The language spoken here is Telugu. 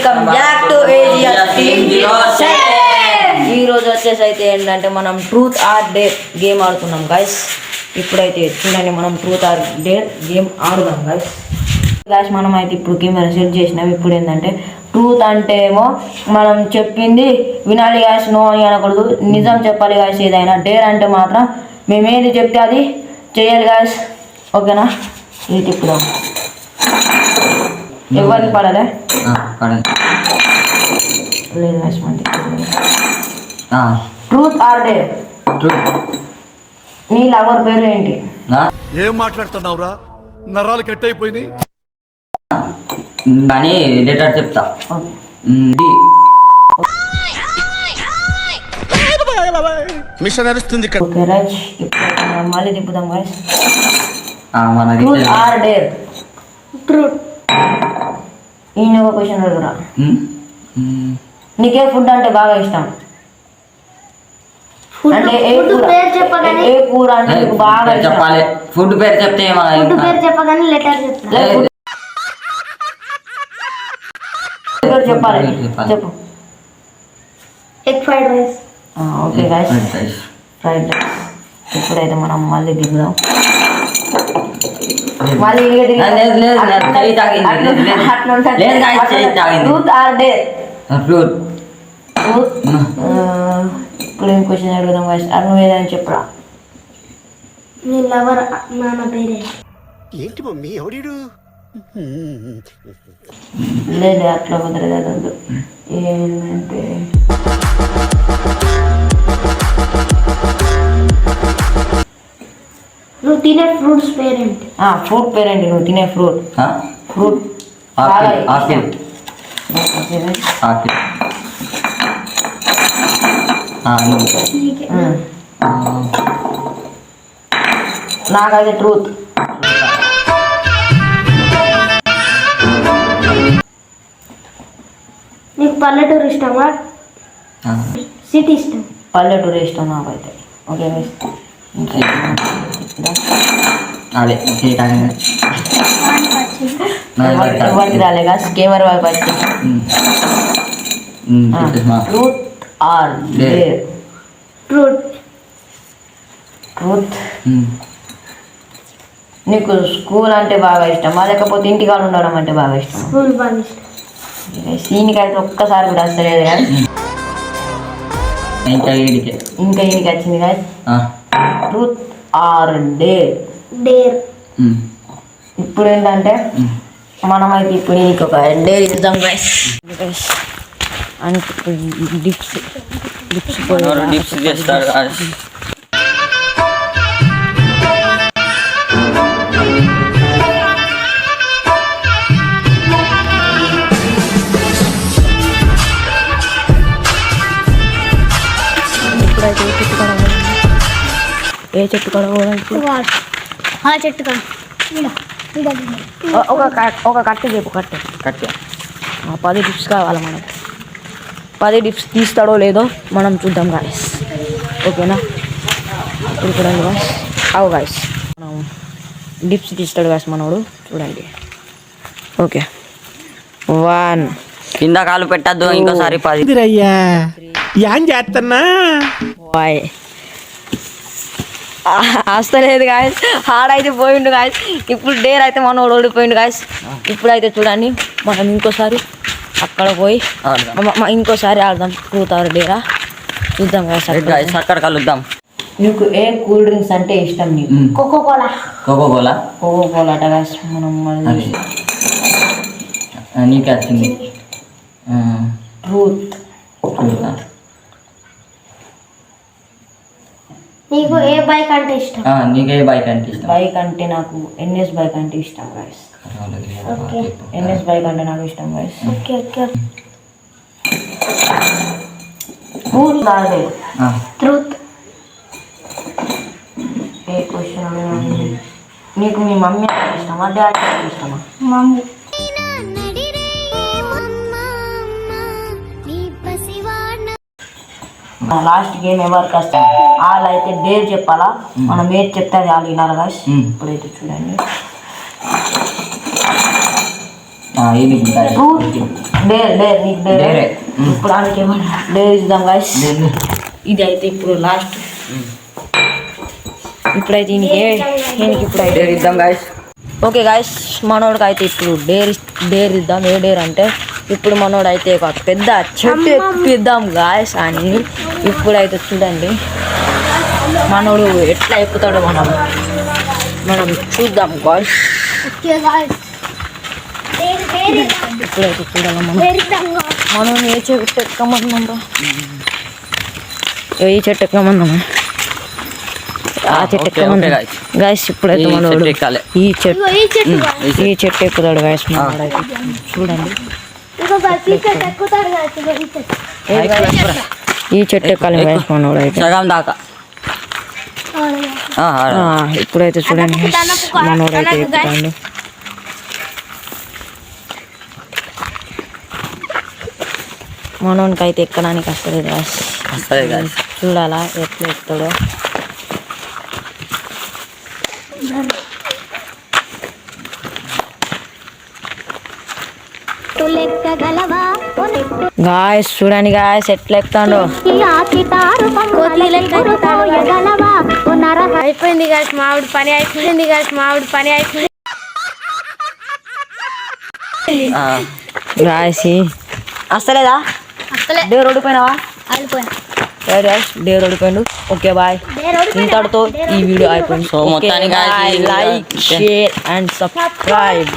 వెల్కమ్ బ్యాక్ టు ఈ రోజు వచ్చేసి అయితే ఏంటంటే మనం ట్రూత్ ఆర్ డేర్ గేమ్ ఆడుతున్నాం గైస్. ఇప్పుడైతే చూడండి మనం ట్రూత్ ఆర్ డేర్ గేమ్ ఆడుదాం గైస్. మనం అయితే ఇప్పుడు కెమెరా సెట్ చేసినాం. ఇప్పుడు ఏంటంటే ట్రూత్ అంటే ఏమో మనం చెప్పింది వినాలి గాయస్, నో అని అనకూడదు, నిజం చెప్పాలి గాయస్ ఏదైనా. డేర్ అంటే మాత్రం మేమేది చెప్తే అది చేయాలి గాయస్, ఓకేనా? ఇది తిప్పుదాం, ఎవరిని పడాలి లేదు గాయస్. Truth or dare. నీ లవర్ పేరు ఏంటి? ఏం మాట్లాడుతున్నావురా, నరాలు కట్ అయిపోయినాయి కానీ లెటర్ చెప్తా. మిషన్ నడుస్తుంది. ఓకే రైట్, ఇప్పుడు మళ్ళీ తిప్పుదాం guys. Truth or dare. Truth. ఈయన ఒక క్వశ్చన్ అడుగురా. నీకే ఫుడ్ అంటే బాగా ఇష్టం? అంటే ఏ కూర అంటే నీకు బాగా చెప్పాలి. ఫుడ్ పేరు చెప్తే చెప్పగానే లెటర్ చెప్పాలి. చెప్పు. Egg fried rice. Okay guys, fried rice. ఇప్పుడైతే మనం మళ్ళీ దిగుదాం. మళ్ళీ ట్రూత్ ఆర్ డేర్. ట్రూత్. ఇప్పుడు ఏం క్వశ్చన్ అడుగుదాం గైస్. నువ్వు ఏదైనా చెప్పరా. నీ లవర్ నాన్న పేరే ఏంటి మమ్మీ ఎవడు? లేదు అట్లా కుదరదు. ఏంటంటే నువ్వు తినే ఫ్రూట్స్ పేరేంటి? ఫ్రూట్ పేరేంటి? నువ్వు తినే ఫ్రూట్. ఫ్రూట్ నాకైతే ట్రూత్. నీకు పల్లెటూరు ఇష్టమా సిటీ ఇష్టం? పల్లెటూరు ఇష్టం నాకైతే. ఓకే అదే ఎవరికి రాలేగా కెమెరా వైపు వచ్చి. Truth or dare. Truth. Truth. నీకు స్కూల్ అంటే బాగా ఇష్టమా లేకపోతే ఇంటికాడ ఉండడం అంటే బాగా ఇష్టం? స్కూల్ బాగా ఇష్టం. సీన్కి అయితే ఒక్కసారి కూడా వస్తలేదు కానీ ఇంకా ఈయనకి వచ్చింది కానీ ట్రూత్ ఆర్ డేర్. డేర్. ఇప్పుడు ఏంటంటే మనమైతే ఇప్పుడు నీకు ఒక డేర్ ఇద్దాం గైస్. అని డిప్స్ చేస్తారు. ఏ చెట్టు కడగడానికి? చెట్టు ఒక కట్టె చెప్పు. కట్టె 10 డిప్స్ కావాలి మనకు. 10 డిప్స్ తీస్తాడో లేదో మనం చూద్దాం గాయస్, ఓకేనా? ఇప్పుడు చూడండి గాయస్. గాయస్ మనం డిప్స్ తీస్తాడు గాయస్ మనోడు, చూడండి. ఓకే 1. కింద కాలు పెట్టద్దు, ఇంకోసారి 10. ఏం చేస్తున్నా వస్తలేదు గాయస్. హాడైతే పోయిండు గాయస్. ఇప్పుడు డేర్ అయితే మనోడు ఓడిపోయిండు గాయస్. ఇప్పుడైతే చూడండి మనం ఇంకోసారి అక్కడ పోయి ఇంకోసారి ఆడదాం. ట్రూత్ ఆర్ డేరా చూద్దాం గాయస్. అక్కడ కలుద్దాం. నీకు ఏ కూల్ డ్రింక్స్ అంటే ఇష్టం? నీకు కోకోకోలా అట గాయస్. మనం మళ్ళీ నీకు వచ్చింది ట్రూత్. నీకు ఏ బైక్ అంటే ఇష్టం? నీకు ఏ బైక్ అంటే ఇష్టం? బైక్ అంటే నాకు NS బైక్ అంటే ఇష్టం గైస్. NS బైక్ అంటే నాకు ఇష్టం guys. Okay. Truth or dare. Truth. A question? నీకు మీ మమ్మీ అంటే ఇష్టమా డాడీ అంటే ఇష్టమా? మమ్మీ. లాస్ట్ గేమ్ ఎవరికి వస్తాం వాళ్ళు అయితే డేర్ చెప్పాలా. మనం ఏది చెప్తే అది వాళ్ళు వినాలి గాయస్. ఇప్పుడైతే చూడండి ఇది డేర్ నీకు డేర్ డేరే. ఇప్పుడు ఆడికి ఏమన్నా డేర్ ఇద్దాం గాయస్. ఇది అయితే ఇప్పుడు లాస్ట్. ఇప్పుడైతే ఈయనకి ఇప్పుడైతే ఇద్దాం గాయస్. ఓకే గాయస్, మనోడికి అయితే ఇప్పుడు డేర్ ఇద్దాం. ఏ డేర్ అంటే ఇప్పుడు మనోడు అయితే ఒక పెద్ద చెట్టు ఎక్కిద్దాం గాయస్ అని. ఇప్పుడైతే చూడండి మనోడు ఎట్లా ఎక్కుతాడో మనం చూద్దాం గాయస్. ఓకే గాయ్స్ ఇప్పుడైతే చూడాలి మనం ఏ చెట్టు ఎక్కమన్నా ఈ చెట్టు ఎక్కమన్నా ఆ చెట్టు ఎక్కమన్నా గాయస్. ఇప్పుడైతే మనోడు ఈ చెట్టు ఎక్కుతాడు గాయస్. మనోడైతే చూడండి ఈ చెట్టు ఎక్కాలి గాయస్ మనోడైతే సగం దాకా. ఇప్పుడైతే చూడండి మనోడైతే ఎక్కుతాడు. మనోనికి అయితే ఎక్కడానికి వస్తుంది గాయస్. చూడాలా ఎట్లా ఎక్కుతాడో. గాయస్ చూడండి గాయస్ ఎట్లా ఎక్కుతాడో. అయిపోయింది గాయస్ మామిడి పని అయిపోయింది గాయస్ మామిడి పని అయిపోయింది. గాయస్ వస్తలేదా? డేర్ ఓడిపోయినావా? డేర్ ఓడిపోయిండు. Okay bye. ఇంతటితో ఈ వీడియో అయిపోయింది. సో మొత్తానికి లైక్ షేర్ అండ్ సబ్స్క్రైబ్.